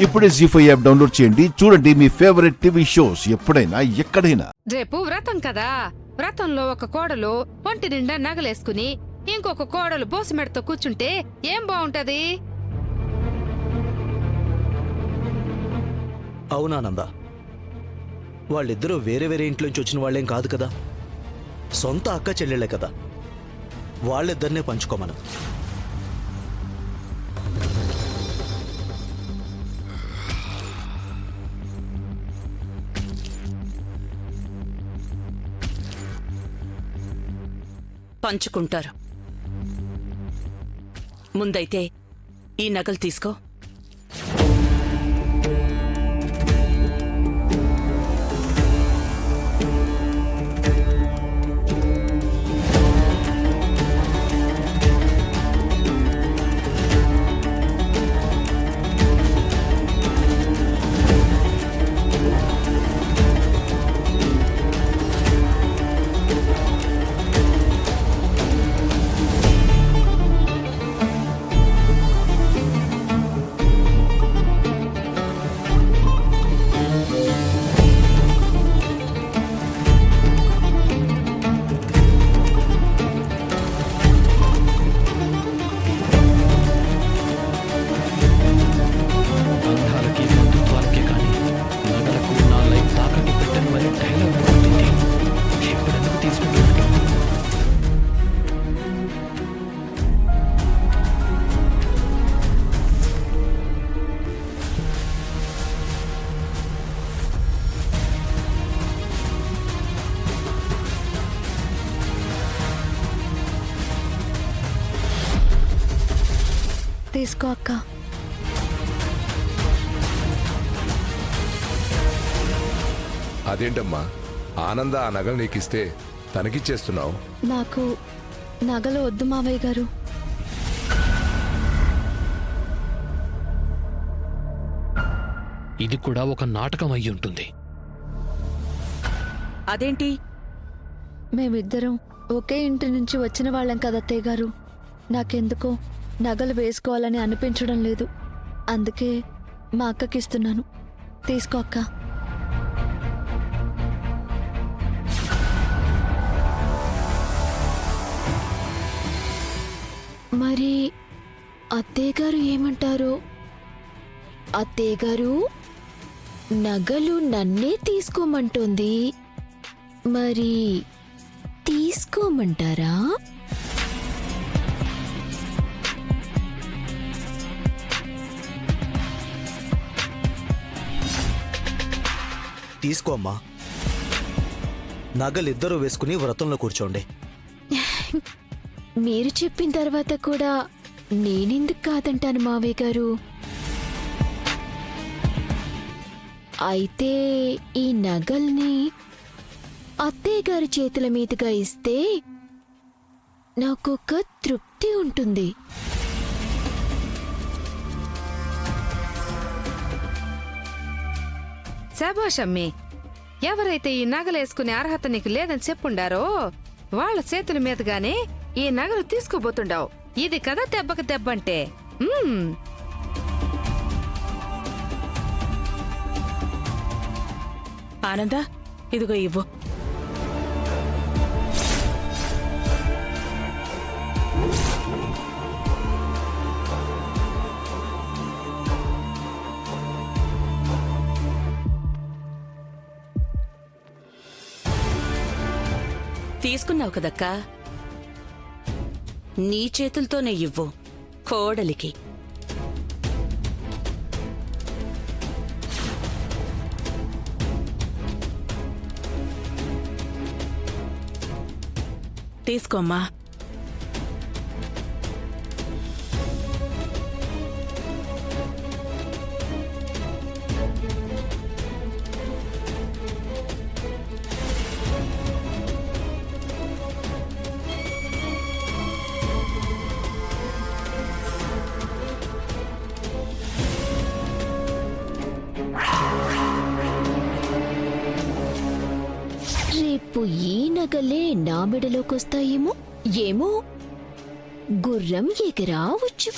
ఇప్పుడే జీ5 app download చేయండి. చూడండి మీ ఫేవరెట్ టీవీ షోస్ ఎప్పుడైనా ఎక్కడైనా. రేపు వ్రతం కదా, వ్రతంలో ఒక కోడలు ఒంటి నిండా నగలేసుకుని ఇంకొక కోడలు బోసిమెడతో కూర్చుంటే ఏం బాగుంటది? అవునానంద, వాళ్ళిద్దరూ వేరే వేరే ఇంట్లోంచి వచ్చిన వాళ్ళేం కాదు కదా, సొంత అక్క చెల్లెళ్ళే కదా, వాళ్ళిద్దరినే పంచుకోమను. పంచుకుంటారు. ముందైతే ఈ నగలు తీసుకో. తీసుకో అక్క. అదేంటమ్మా, ఆనంద ఆ నగలు నీకిస్తే తనకిచ్చేస్తున్నావు? నాకు నగలు వద్దు మావయ్య గారు. ఇది కూడా ఒక నాటకం అయి ఉంటుంది. అదేంటి? మేమిద్దరం ఒకే ఇంటి నుంచి వచ్చిన వాళ్ళం కదా అత్తయ్య గారు. నాకెందుకో నగలు వేసుకోవాలని అనిపించడం లేదు. అందుకే మా అక్కకిస్తున్నాను. తీసుకో అక్క. మరి అత్తయ్య గారు ఏమంటారు? అత్తయ్య గారు నగలు నన్నే తీసుకోమంటోంది, మరి తీసుకోమంటారా? తీసుకో అమ్మా, నగలిద్దరూ వేసుకుని వ్రతంలో కూర్చోండి. మీరు చెప్పిన తర్వాత కూడా నేనెందుకు కాదంటాను మావయ్య గారు? అయితే ఈ నగల్ని అత్తయ్య గారి చేతుల మీదుగా ఇస్తే నాకొక తృప్తి ఉంటుంది. శభాషమ్మి, ఎవరైతే ఈ నగలేసుకునే అర్హత నీకు లేదని చెప్పుండారో వాళ్ళ చేతుల మీదుగానే ఈ నగలు తీసుకోబోతుండావు. ఇది కదా దెబ్బకి దెబ్బంటే. ఆనంద, ఇదిగో ఇవ్వు. తీసుకున్నావు కదక్కా, నీ చేతులతోనే ఇవ్వు కోడలికి. తీసుకోమ్మా. రేపు ఈ నగలే నా మెడలోకొస్తాయేమో. ఏమో, గుర్రం ఎగిరావచ్చు.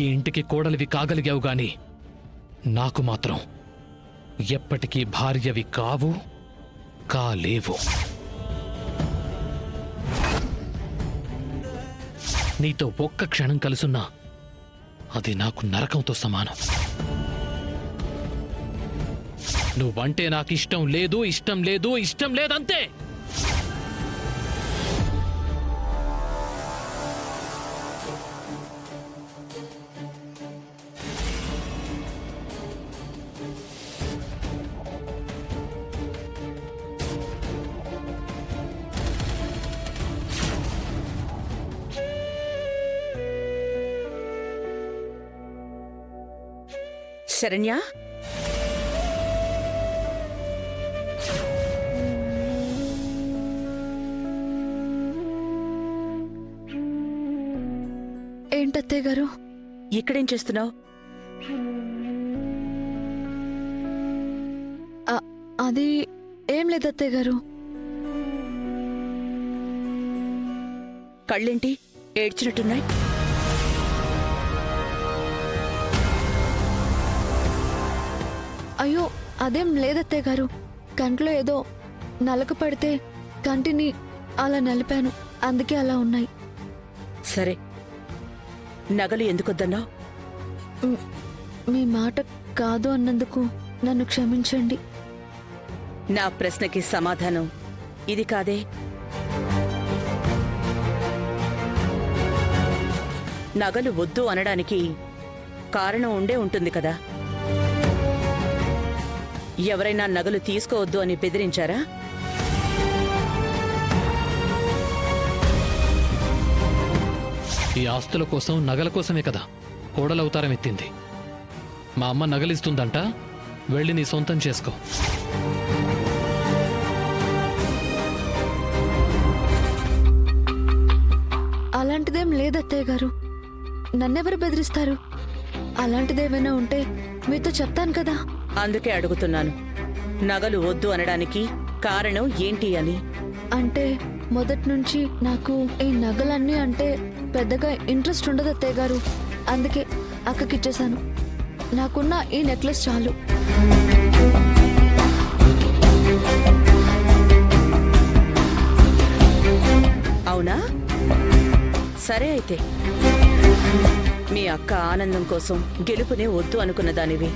ఈ ఇంటికి కోడలివి కాగలిగావు గాని నాకు మాత్రం ఎప్పటికీ భార్యవి కావు, కాలేవు. నీతో ఒక్క క్షణం కలుసున్నా అది నాకు నరకంతో సమానం. నువ్వంటే నాకు ఇష్టం లేదు, ఇష్టం లేదు, ఇష్టం లేదంతే. శరణ్య, ఏంటత్తయ్య గారు? ఇక్కడేం చేస్తున్నావు? అది ఏం లేదు అత్తయ్య గారు. కళ్ళేంటి ఏడ్చినట్టున్నాయి? అయ్యో అదేం లేదత్తయ్య గారు. కంట్లో ఏదో నలక పడితే కంటిని అలా నలిపాను, అందుకే అలా ఉన్నాయి. సరే, నగలు ఎందుకొద్దన్నావు? మీ మాట కాదు అన్నందుకు నన్ను క్షమించండి. నా ప్రశ్నకి సమాధానం ఇది కాదే. నగలు వద్దు అనడానికి కారణం ఉండే ఉంటుంది కదా. ఎవరైనా నగలు తీసుకోవద్దు అని బెదిరించారా? ఈ ఆస్తుల కోసం, నగల కోసమే కదా కోడలవతారం ఎత్తింది. మా అమ్మ నగలిస్తుందంట, వెళ్ళి నీ సొంతం చేసుకో. అలాంటిదేం లేదత్తయ్య గారు. నన్నెవరు బెదిరిస్తారు? అలాంటిదేమైనా ఉంటే మీతో చెప్తాను కదా. అందుకే అడుగుతున్నాను, నగలు వద్దు అనడానికి కారణం ఏంటి అని. అంటే మొదటి నుంచి నాకు ఈ నగలన్నీ అంటే పెద్దగా ఇంట్రెస్ట్ ఉండదు అత్తయ్య గారు. అందుకే అక్కకిచ్చేశాను. నాకున్న ఈ నెక్లెస్ చాలు. అవునా? సరే అయితే, మీ అక్క ఆనందం కోసం గెలుపునే వద్దు అనుకున్న దానివి.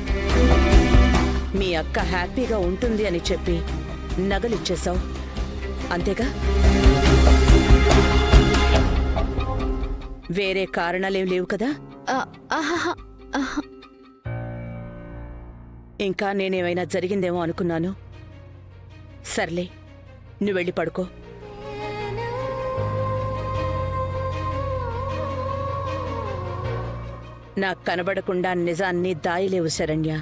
మీ అక్క హ్యాపీగా ఉంటుంది అని చెప్పి నగలిచ్చేశావు, అంతేగా? వేరే కారణాలేం లేవు కదా? ఆహాహా, ఆహా. ఇంకా నేనేమైనా జరిగిందేమో అనుకున్నాను. సర్లే, నువ్వు వెళ్ళి పడుకో. నాకు కనబడకుండా నిజాన్ని దాయలేవు శరణ్య.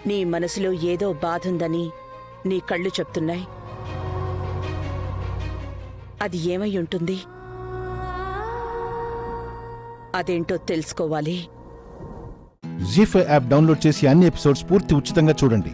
నీ మనసులో ఏదో బాధుందని నీ కళ్ళు చెప్తున్నాయి. అది ఏమై ఉంటుంది? అదేంటో తెలుసుకోవాలి. జీ5 యాప్ డౌన్లోడ్ చేసి అన్ని ఎపిసోడ్స్ పూర్తి ఉచితంగా చూడండి.